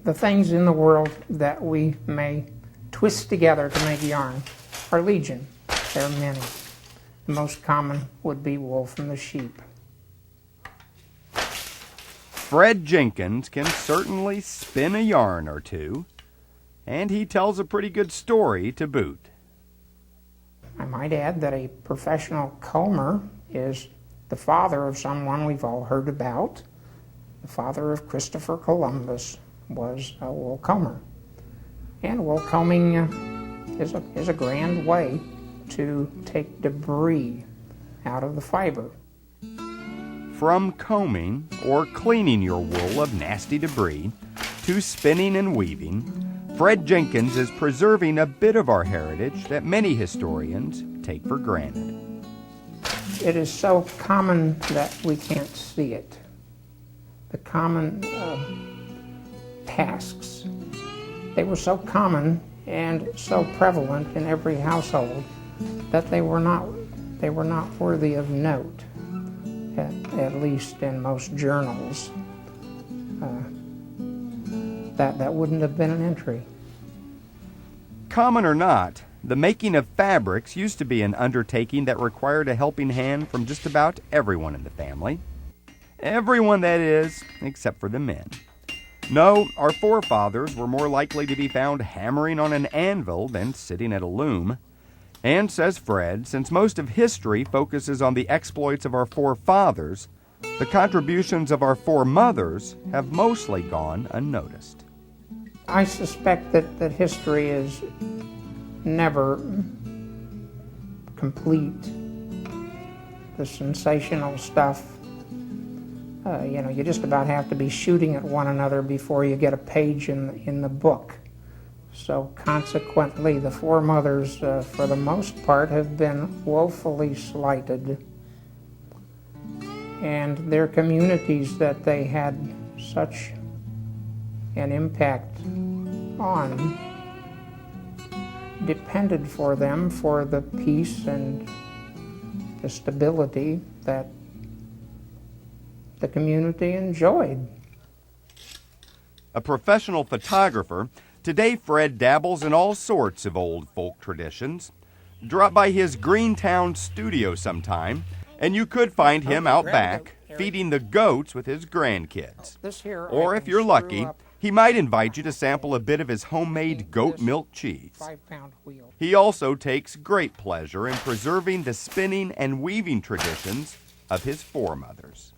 The things in the world that we may twist together to make yarn are legion. There are many. The most common would be wool from the sheep. Fred Jenkins can certainly spin a yarn or two, and he tells a pretty good story to boot. I might add that a professional comber is the father of someone we've all heard about. The father of Christopher Columbus was a wool comber. And wool combing is a grand way to take debris out of the fiber. From combing or cleaning your wool of nasty debris to spinning and weaving, Fred Jenkins is preserving a bit of our heritage that many historians take for granted. It is so common that we can't see it. The common tasks, they were so common and so prevalent in every household that they were not worthy of note, at least in most journals. That wouldn't have been an entry. Common or not, the making of fabrics used to be an undertaking that required a helping hand from just about everyone in the family. Everyone, that is, except for the men. No, our forefathers were more likely to be found hammering on an anvil than sitting at a loom. And, says Fred, since most of history focuses on the exploits of our forefathers, the contributions of our foremothers have mostly gone unnoticed. I suspect that history is never complete. The sensational stuff, you just about have to be shooting at one another before you get a page in the book. So consequently, the foremothers, for the most part, have been woefully slighted. And their communities that they had such an impact on depended for them for the peace and the stability that the community enjoyed. A professional photographer, today Fred dabbles in all sorts of old folk traditions. Drop by his Greentown studio sometime, and you could find him out back feeding the goats with his grandkids. Or if you're lucky, he might invite you to sample a bit of his homemade goat milk cheese. He also takes great pleasure in preserving the spinning and weaving traditions of his foremothers.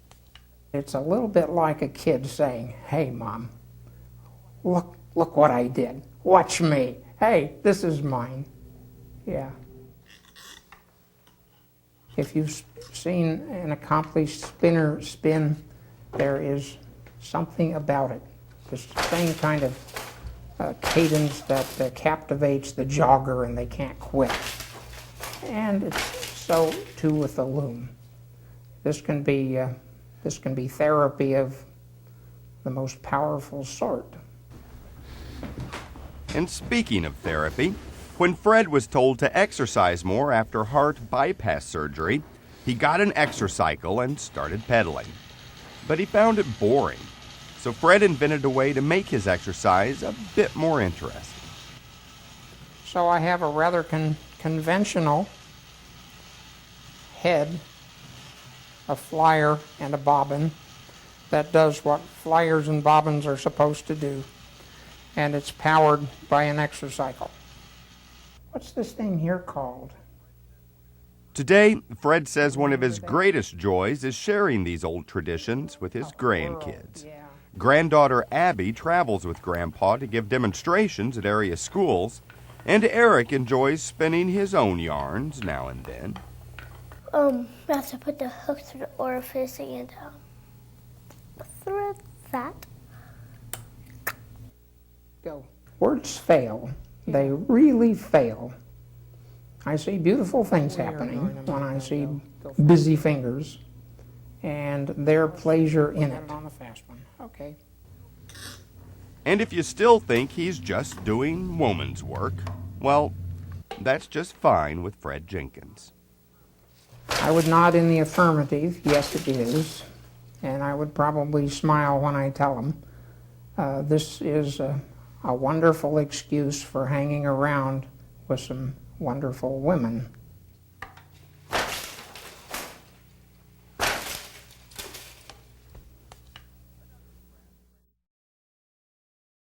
It's a little bit like a kid saying, "Hey, Mom, look what I did. Watch me. Hey, this is mine." Yeah. If you've seen an accomplished spinner spin, there is something about it. The same kind of cadence that captivates the jogger and they can't quit. And it's so too with the loom. This can be therapy of the most powerful sort. And speaking of therapy, when Fred was told to exercise more after heart bypass surgery, he got an exercycle and started pedaling. But he found it boring, so Fred invented a way to make his exercise a bit more interesting. So I have a rather conventional head, a flyer, and a bobbin that does what flyers and bobbins are supposed to do, and it's powered by an exercycle. What's this thing here called? Today, Fred says one of his greatest joys is sharing these old traditions with his grandkids. Granddaughter Abby travels with Grandpa to give demonstrations at area schools, and Eric enjoys spinning his own yarns now and then. You have to put the hook through the orifice and thread that. Go. Words fail. They really fail. I see beautiful things happening when I see busy fingers and their pleasure in it. Okay. And if you still think he's just doing woman's work, well, that's just fine with Fred Jenkins. I would nod in the affirmative, yes it is, and I would probably smile when I tell him This is a wonderful excuse for hanging around with some wonderful women.